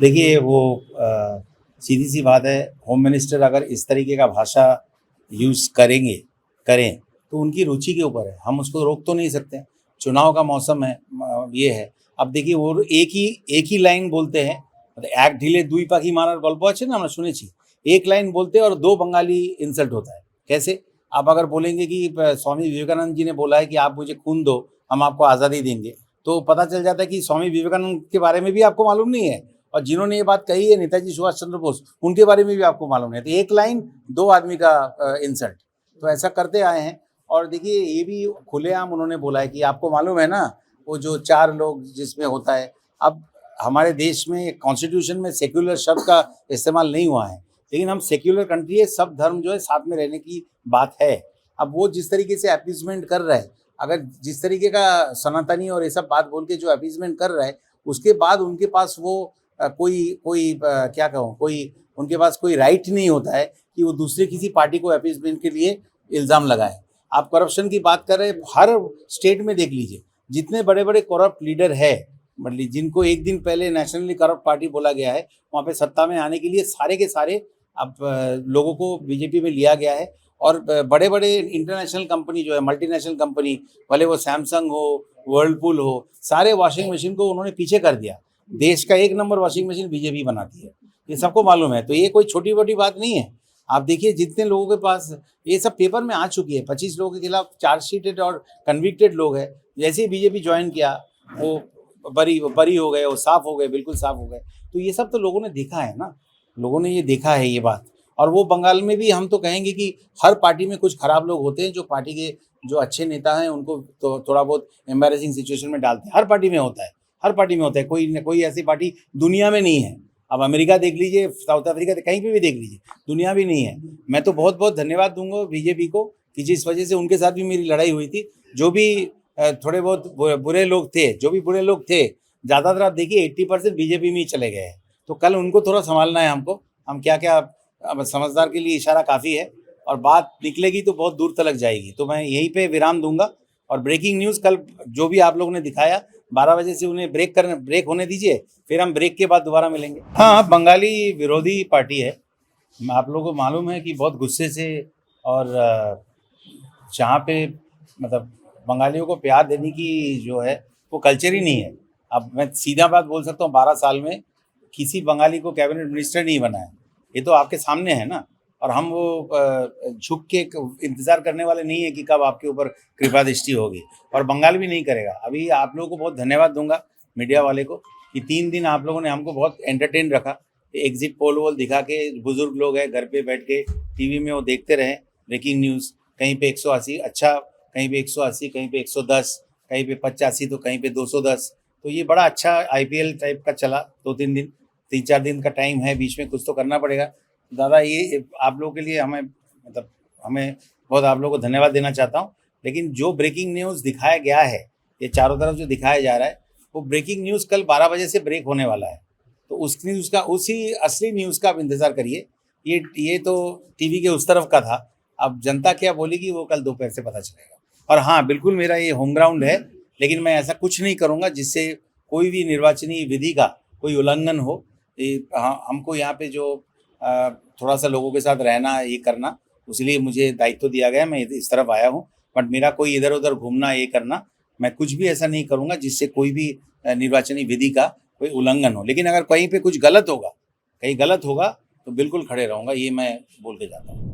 देखिए वो सीधी सी बात है, होम मिनिस्टर अगर इस तरीके का भाषा यूज़ करें तो उनकी रुचि के ऊपर है, हम उसको रोक तो नहीं सकते। चुनाव का मौसम है, ये है। अब देखिए वो एक ही लाइन बोलते हैं, एक ढिले दुई पाखी मारार गल्प আছে ना, আমরা শুনেছি। एक लाइन बोलते हैं और दो बंगाली इंसल्ट होता है। कैसे? आप अगर बोलेंगे कि स्वामी विवेकानंद जी ने बोला है कि आप मुझे खून दो, हम आपको आज़ादी देंगे, तो पता चल जाता है कि स्वामी विवेकानंद के बारे में भी आपको मालूम नहीं है, और जिन्होंने ये बात कही है नेताजी सुभाष चंद्र बोस, उनके बारे में भी आपको मालूम है। तो एक लाइन दो आदमी का इंसल्ट, तो ऐसा करते आए हैं। और देखिए ये भी खुलेआम उन्होंने बोला है कि आपको मालूम है ना, वो जो 4 लोग जिसमें होता है। अब हमारे देश में कॉन्स्टिट्यूशन में सेक्युलर शब्द का इस्तेमाल नहीं हुआ है, लेकिन हम सेक्युलर कंट्री है, सब धर्म जो है साथ में रहने की बात है। अब वो जिस तरीके से अपीजमेंट कर रहा है, अगर जिस तरीके का सनातनी और ये सब बात बोल के जो अपीजमेंट कर रहा है, उसके बाद उनके पास वो क्या कहूँ, कोई उनके पास कोई राइट नहीं होता है कि वो दूसरे किसी पार्टी को अपीजमेंट के लिए इल्ज़ाम लगाए। आप करप्शन की बात कर रहे हैं, हर स्टेट में देख लीजिए, जितने बड़े बड़े करप्ट लीडर है, मतलब जिनको एक दिन पहले नेशनली करप्ट पार्टी बोला गया है, वहाँ पे सत्ता में आने के लिए सारे के सारे अब लोगों को बीजेपी में लिया गया है। और बड़े बड़े इंटरनेशनल कंपनी जो है, मल्टीनेशनल कंपनी, भले वो सैमसंग हो, वर्लपूल हो, सारे वॉशिंग मशीन को उन्होंने पीछे कर दिया। देश का 1 नंबर वॉशिंग मशीन बीजेपी बनाती है, ये सबको मालूम है। तो ये कोई छोटी मोटी बात नहीं है। आप देखिए जितने लोगों के पास ये सब पेपर में आ चुकी है, 25 लोगों के खिलाफ चार्जशीटेड और कन्विक्टेड लोग हैं। जैसे ही बीजेपी ज्वाइन किया, वो बरी हो गए, वो साफ हो गए, बिल्कुल साफ हो गए। तो ये सब तो लोगों ने देखा है ना, लोगों ने ये देखा है ये बात। और वो बंगाल में भी हम तो कहेंगे कि हर पार्टी में कुछ खराब लोग होते हैं, जो पार्टी के जो अच्छे नेता हैं उनको तो थोड़ा बहुत एम्बैरेसिंग सिचुएशन में डालते हैं। हर पार्टी में होता है, हर पार्टी में होता है, कोई न कोई ऐसी पार्टी दुनिया में नहीं है। अब अमेरिका देख लीजिए, साउथ अफ्रीका, कहीं पे भी देख लीजिए, दुनिया भी नहीं है। मैं तो बहुत बहुत धन्यवाद दूंगा बीजेपी को कि जिस वजह से उनके साथ भी मेरी लड़ाई हुई थी। जो भी थोड़े बहुत बुरे लोग थे, ज़्यादातर आप देखिए 80% बीजेपी में ही चले गए हैं। तो कल उनको थोड़ा संभालना है हमको। हम क्या क्या, अब समझदार के लिए इशारा काफ़ी है, और बात निकलेगी तो बहुत दूर तक जाएगी। तो मैं यहीं पे विराम दूंगा। और ब्रेकिंग न्यूज़ कल जो भी आप लोगों ने दिखाया, 12 बजे से उन्हें ब्रेक होने दीजिए, फिर हम ब्रेक के बाद दोबारा मिलेंगे। हाँ, बंगाली विरोधी पार्टी है। आप लोगों को मालूम है कि बहुत गुस्से से, और जहाँ पे मतलब बंगालियों को प्यार देने की जो है वो कल्चर ही नहीं है। अब मैं सीधा बात बोल सकता हूँ, 12 साल में किसी बंगाली को कैबिनेट मिनिस्टर नहीं बना है, ये तो आपके सामने है ना। और हम वो झुक के इंतज़ार करने वाले नहीं है कि कब आपके ऊपर कृपा दृष्टि होगी, और बंगाल भी नहीं करेगा। अभी आप लोगों को बहुत धन्यवाद दूंगा, मीडिया वाले को, कि 3 दिन आप लोगों ने हमको बहुत एंटरटेन रखा। एग्जिट पोल वोल दिखा के, बुजुर्ग लोग हैं घर पे बैठ के टीवी में वो देखते रहें ब्रेकिंग न्यूज़, कहीं पे 180 अच्छा, कहीं पे 180, कहीं पे 110, कहीं पे 85, तो कहीं पे 210। तो ये बड़ा अच्छा IPL टाइप का चला 2-3 दिन, 3-4 दिन का टाइम है, बीच में कुछ तो करना पड़ेगा। दादा ये आप लोगों के लिए हमें बहुत आप लोगों को धन्यवाद देना चाहता हूँ। लेकिन जो ब्रेकिंग न्यूज़ दिखाया गया है, ये चारों तरफ जो दिखाया जा रहा है, वो ब्रेकिंग न्यूज़ कल 12 बजे से ब्रेक होने वाला है। तो उस न्यूज़ का, उसी असली न्यूज़ का आप इंतज़ार करिए। ये तो टीवी के उस तरफ का था, अब जनता क्या बोलेगी वो कल दोपहर से पता चलेगा। और हाँ, बिल्कुल मेरा ये होम ग्राउंड है, लेकिन मैं ऐसा कुछ नहीं करूँगा जिससे कोई भी निर्वाचनी विधि का कोई उल्लंघन हो। हाँ, हमको यहाँ पे जो थोड़ा सा लोगों के साथ रहना, ये करना, उसलिए मुझे दायित्व दिया गया, मैं इस तरफ आया हूँ। बट मेरा कोई इधर उधर घूमना, ये करना, मैं कुछ भी ऐसा नहीं करूँगा जिससे कोई भी निर्वाचनी विधि का कोई उल्लंघन हो। लेकिन अगर कहीं पे कुछ गलत होगा, कहीं गलत होगा, तो बिल्कुल खड़े रहूँगा, ये मैं बोल के जाता हूँ।